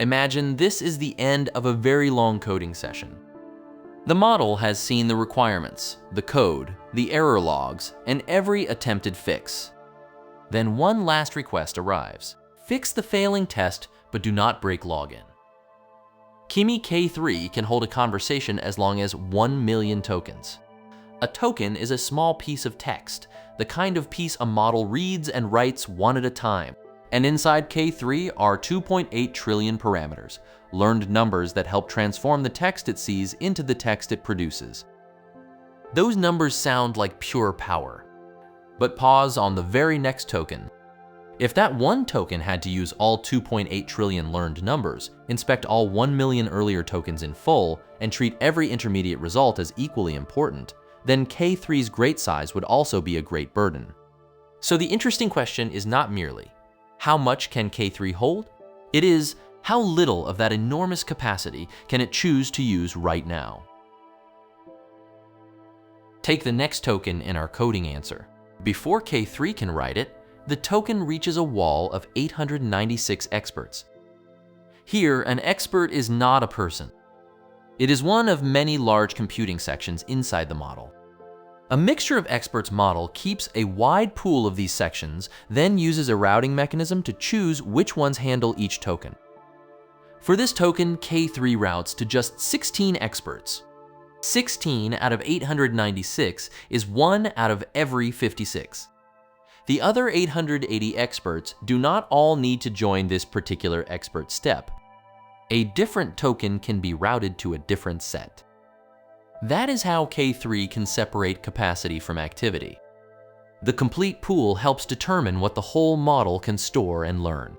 Imagine this is the end of a very long coding session. The model has seen the requirements, the code, the error logs, and every attempted fix. Then one last request arrives. Fix the failing test, but do not break login. Kimi K3 can hold a conversation as long as 1 million tokens. A token is a small piece of text, the kind of piece a model reads and writes one at a time. And inside K3 are 2.8 trillion parameters, learned numbers that help transform the text it sees into the text it produces. Those numbers sound like pure power. But pause on the very next token. If that one token had to use all 2.8 trillion learned numbers, inspect all 1 million earlier tokens in full, and treat every intermediate result as equally important, then K3's great size would also be a great burden. So the interesting question is not merely, how much can K3 hold? It is, how little of that enormous capacity can it choose to use right now? Take the next token in our coding answer. Before K3 can write it, the token reaches a wall of 896 experts. Here, an expert is not a person. It is one of many large computing sections inside the model. A mixture of experts model keeps a wide pool of these sections, then uses a routing mechanism to choose which ones handle each token. For this token, K3 routes to just 16 experts. 16 out of 896 is 1 out of every 56. The other 880 experts do not all need to join this particular expert step. A different token can be routed to a different set. That is how K3 can separate capacity from activity. The complete pool helps determine what the whole model can store and learn.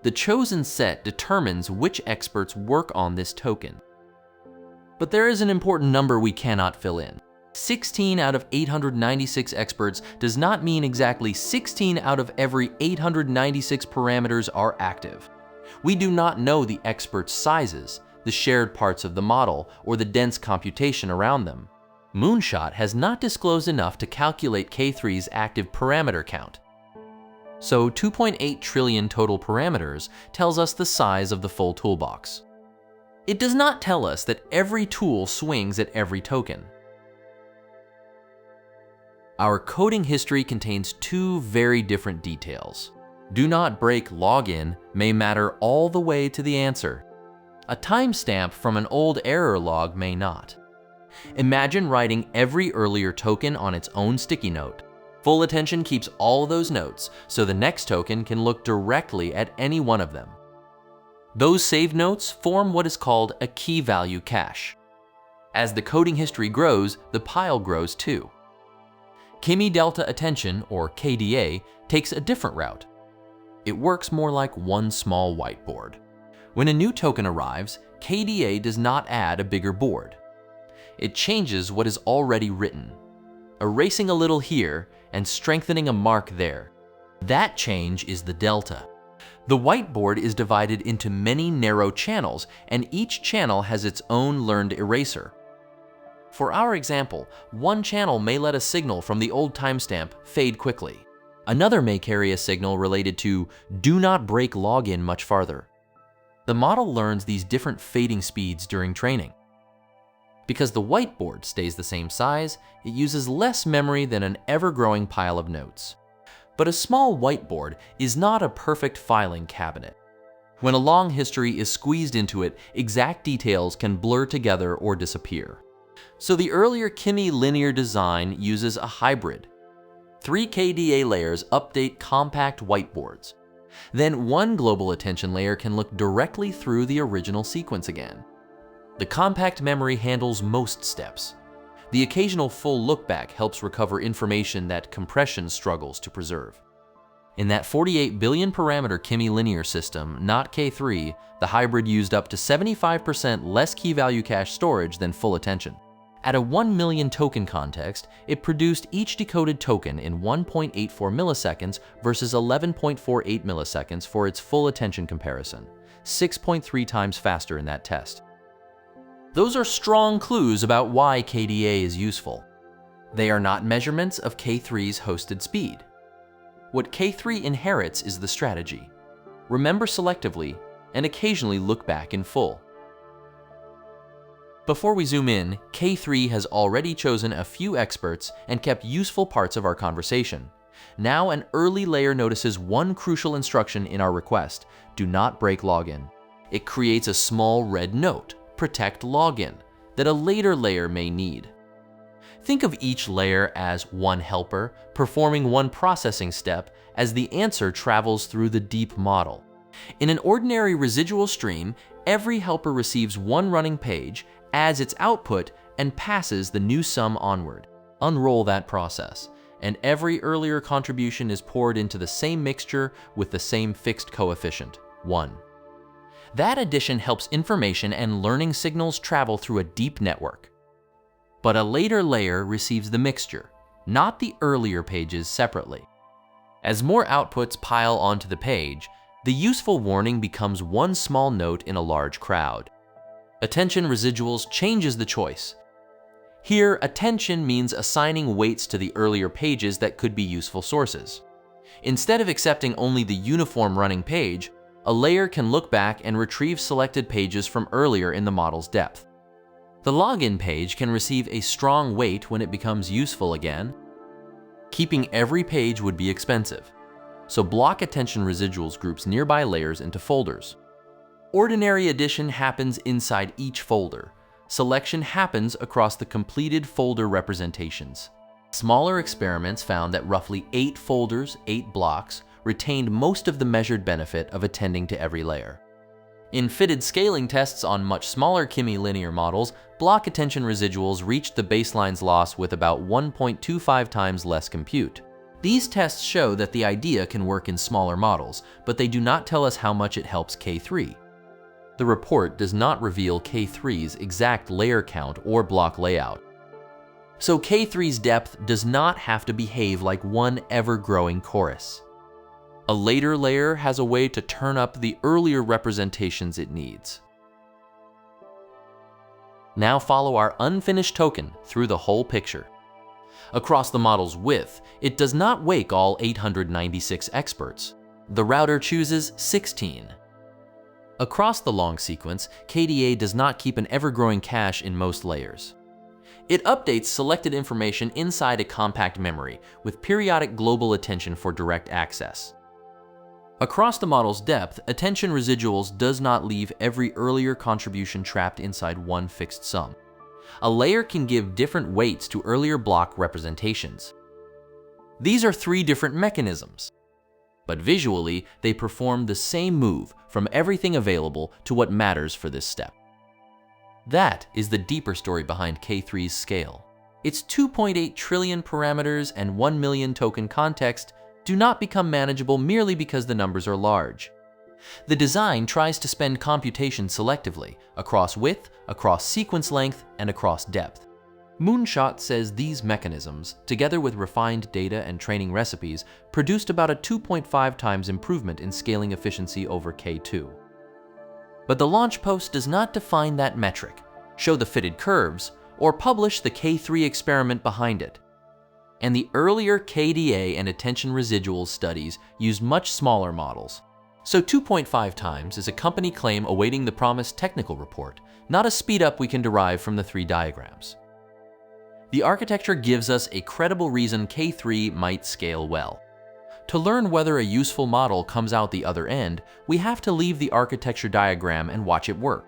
The chosen set determines which experts work on this token. But there is an important number we cannot fill in. 16 out of 896 experts does not mean exactly 16 out of every 896 parameters are active. We do not know the experts' sizes, the shared parts of the model, or the dense computation around them. Moonshot has not disclosed enough to calculate K3's active parameter count. So 2.8 trillion total parameters tells us the size of the full toolbox. It does not tell us that every tool swings at every token. Our coding history contains two very different details. Do not break login may matter all the way to the answer. A timestamp from an old error log may not. Imagine writing every earlier token on its own sticky note. Full attention keeps all those notes, so the next token can look directly at any one of them. Those saved notes form what is called a key value cache. As the coding history grows, the pile grows too. Kimi Delta Attention, or KDA, takes a different route. It works more like one small whiteboard. When a new token arrives, KDA does not add a bigger board. It changes what is already written, erasing a little here and strengthening a mark there. That change is the delta. The whiteboard is divided into many narrow channels, and each channel has its own learned eraser. For our example, one channel may let a signal from the old timestamp fade quickly. Another may carry a signal related to do not break login much farther. The model learns these different fading speeds during training. Because the whiteboard stays the same size, it uses less memory than an ever-growing pile of notes. But a small whiteboard is not a perfect filing cabinet. When a long history is squeezed into it, exact details can blur together or disappear. So the earlier Kimi Linear design uses a hybrid. 3 KDA layers update compact whiteboards. Then one global attention layer can look directly through the original sequence again. The compact memory handles most steps. The occasional full lookback helps recover information that compression struggles to preserve. In that 48 billion parameter Kimi Linear system, not K3, the hybrid used up to 75% less key value cache storage than full attention. At a 1 million token context, it produced each decoded token in 1.84 milliseconds versus 11.48 milliseconds for its full attention comparison, 6.3 times faster in that test. Those are strong clues about why KDA is useful. They are not measurements of K3's hosted speed. What K3 inherits is the strategy. Remember selectively, and occasionally look back in full. Before we zoom in, K3 has already chosen a few experts and kept useful parts of our conversation. Now an early layer notices one crucial instruction in our request: do not break login. It creates a small red note, protect login, that a later layer may need. Think of each layer as one helper, performing one processing step as the answer travels through the deep model. In an ordinary residual stream, every helper receives one running page, adds its output, and passes the new sum onward. Unroll that process, and every earlier contribution is poured into the same mixture with the same fixed coefficient, 1. That addition helps information and learning signals travel through a deep network. But a later layer receives the mixture, not the earlier pages separately. As more outputs pile onto the page, the useful warning becomes one small note in a large crowd. Attention Residuals changes the choice. Here, attention means assigning weights to the earlier pages that could be useful sources. Instead of accepting only the uniform running page, a layer can look back and retrieve selected pages from earlier in the model's depth. The login page can receive a strong weight when it becomes useful again. Keeping every page would be expensive, so block Attention Residuals groups nearby layers into folders. Ordinary addition happens inside each folder. Selection happens across the completed folder representations. Smaller experiments found that roughly 8 folders, 8 blocks, retained most of the measured benefit of attending to every layer. In fitted scaling tests on much smaller Kimi Linear models, block Attention Residuals reached the baseline's loss with about 1.25 times less compute. These tests show that the idea can work in smaller models, but they do not tell us how much it helps K3. The report does not reveal K3's exact layer count or block layout. So K3's depth does not have to behave like one ever-growing chorus. A later layer has a way to turn up the earlier representations it needs. Now follow our unfinished token through the whole picture. Across the model's width, it does not wake all 896 experts. The router chooses 16. Across the long sequence, KDA does not keep an ever-growing cache in most layers. It updates selected information inside a compact memory with periodic global attention for direct access. Across the model's depth, Attention Residuals does not leave every earlier contribution trapped inside one fixed sum. A layer can give different weights to earlier block representations. These are 3 different mechanisms, but visually they perform the same move from everything available to what matters for this step. That is the deeper story behind K3's scale. Its 2.8 trillion parameters and 1 million token context do not become manageable merely because the numbers are large. The design tries to spend computation selectively, across width, across sequence length, and across depth. Moonshot says these mechanisms, together with refined data and training recipes, produced about a 2.5 times improvement in scaling efficiency over K2. But the launch post does not define that metric, show the fitted curves, or publish the K3 experiment behind it. And the earlier KDA and Attention Residuals studies used much smaller models. So 2.5 times is a company claim awaiting the promised technical report, not a speedup we can derive from the 3 diagrams. The architecture gives us a credible reason K3 might scale well. To learn whether a useful model comes out the other end, we have to leave the architecture diagram and watch it work.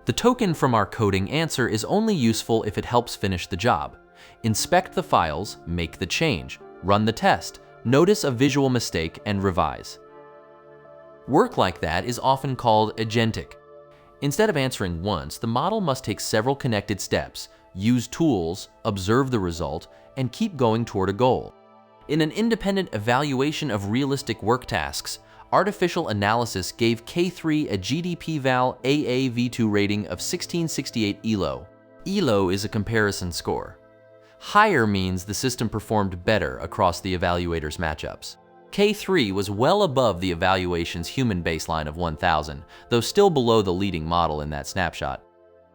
The token from our coding answer is only useful if it helps finish the job. Inspect the files, make the change, run the test, notice a visual mistake, and revise. Work like that is often called agentic. Instead of answering once, the model must take several connected steps, use tools, observe the result, and keep going toward a goal. In an independent evaluation of realistic work tasks, Artificial Analysis gave K3 a GDP-Val AAV2 rating of 1668 ELO. ELO is a comparison score. Higher means the system performed better across the evaluator's matchups. K3 was well above the evaluation's human baseline of 1000, though still below the leading model in that snapshot.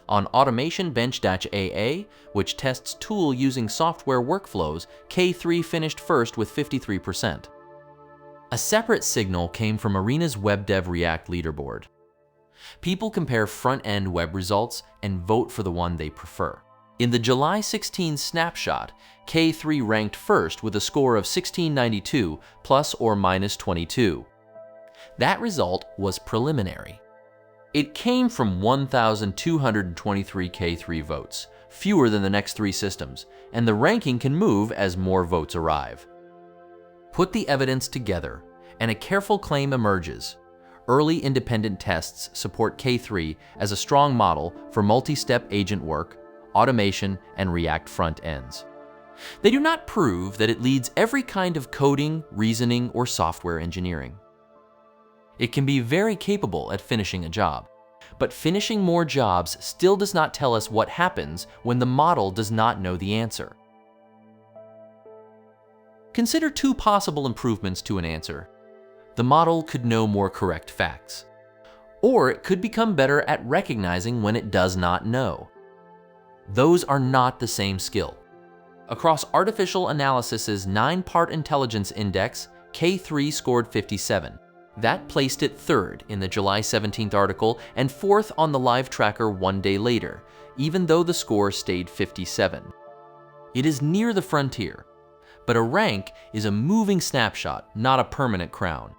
On Automation Bench-AA, which tests tool using software workflows, K3 finished first with 53%. A separate signal came from Arena's WebDev React leaderboard. People compare front-end web results and vote for the one they prefer. In the July 16 snapshot, K3 ranked first with a score of 1692 plus or minus 22. That result was preliminary. It came from 1,223 K3 votes, fewer than the next three systems, and the ranking can move as more votes arrive. Put the evidence together, and a careful claim emerges. Early independent tests support K3 as a strong model for multi-step agent work, automation, and React front ends. They do not prove that it leads every kind of coding, reasoning, or software engineering. It can be very capable at finishing a job, but finishing more jobs still does not tell us what happens when the model does not know the answer. Consider two possible improvements to an answer. The model could know more correct facts, or it could become better at recognizing when it does not know. Those are not the same skill. Across Artificial Analysis's 9-part intelligence index, K3 scored 57. That placed it third in the July 17th article and fourth on the live tracker one day later, even though the score stayed 57. It is near the frontier, but a rank is a moving snapshot, not a permanent crown.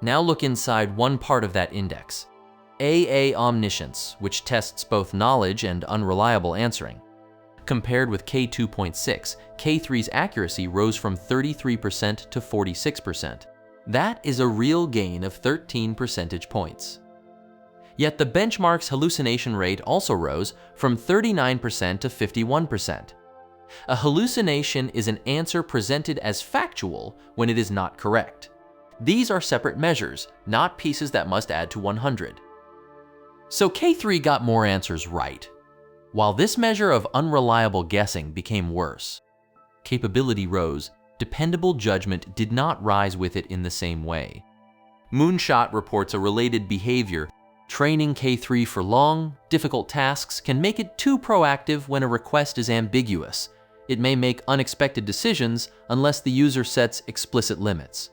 Now look inside one part of that index, AA Omniscience, which tests both knowledge and unreliable answering. Compared with K2.6, K3's accuracy rose from 33% to 46%. That is a real gain of 13 percentage points. Yet the benchmark's hallucination rate also rose from 39% to 51%. A hallucination is an answer presented as factual when it is not correct. These are separate measures, not pieces that must add to 100. So K3 got more answers right, while this measure of unreliable guessing became worse. Capability rose. Dependable judgment did not rise with it in the same way. Moonshot reports a related behavior. Training K3 for long, difficult tasks can make it too proactive when a request is ambiguous. It may make unexpected decisions unless the user sets explicit limits.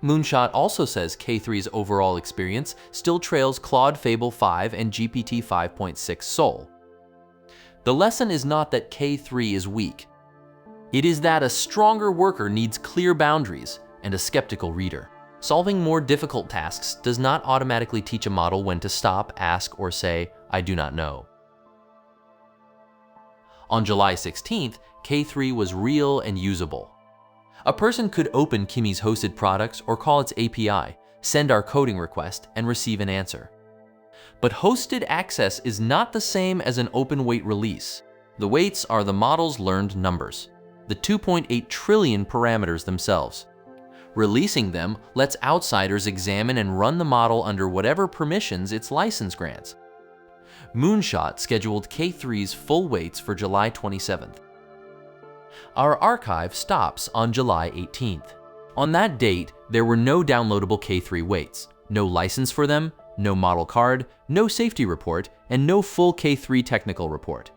Moonshot also says K3's overall experience still trails Claude Fable 5 and GPT 5.6 Sol. The lesson is not that K3 is weak. It is that a stronger worker needs clear boundaries and a skeptical reader. Solving more difficult tasks does not automatically teach a model when to stop, ask, or say, "I do not know." On July 16th, K3 was real and usable. A person could open Kimi's hosted products or call its API, send our coding request, and receive an answer. But hosted access is not the same as an open weight release. The weights are the model's learned numbers, the 2.8 trillion parameters themselves. Releasing them lets outsiders examine and run the model under whatever permissions its license grants. Moonshot scheduled K3's full weights for July 27th. Our archive stops on July 18th. On that date, there were no downloadable K3 weights, no license for them, no model card, no safety report, and no full K3 technical report.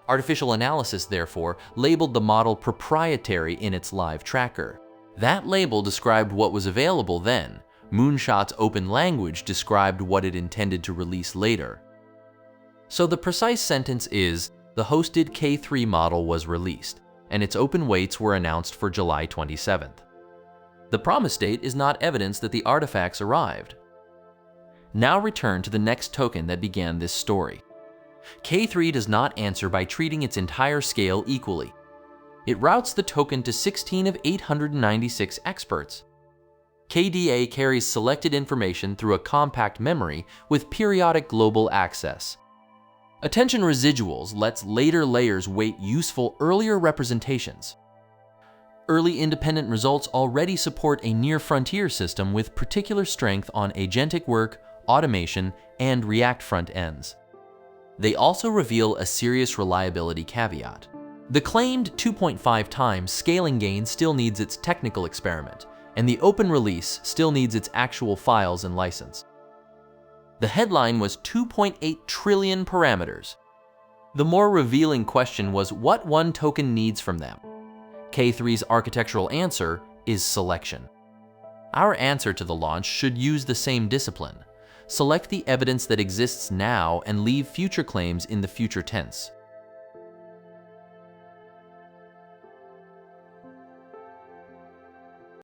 Artificial Analysis, therefore, labeled the model proprietary in its live tracker. That label described what was available then. Moonshot's open language described what it intended to release later. So the precise sentence is, the hosted K3 model was released, and its open weights were announced for July 27th. The promise date is not evidence that the artifacts arrived. Now return to the next token that began this story. K3 does not answer by treating its entire scale equally. It routes the token to 16 of 896 experts. KDA carries selected information through a compact memory with periodic global access. Attention Residuals lets later layers weight useful earlier representations. Early independent results already support a near-frontier system with particular strength on agentic work, automation, and React front ends. They also reveal a serious reliability caveat. The claimed 2.5 times scaling gain still needs its technical experiment, and the open release still needs its actual files and license. The headline was 2.8 trillion parameters. The more revealing question was what one token needs from them. K3's architectural answer is selection. Our answer to the launch should use the same discipline. Select the evidence that exists now and leave future claims in the future tense.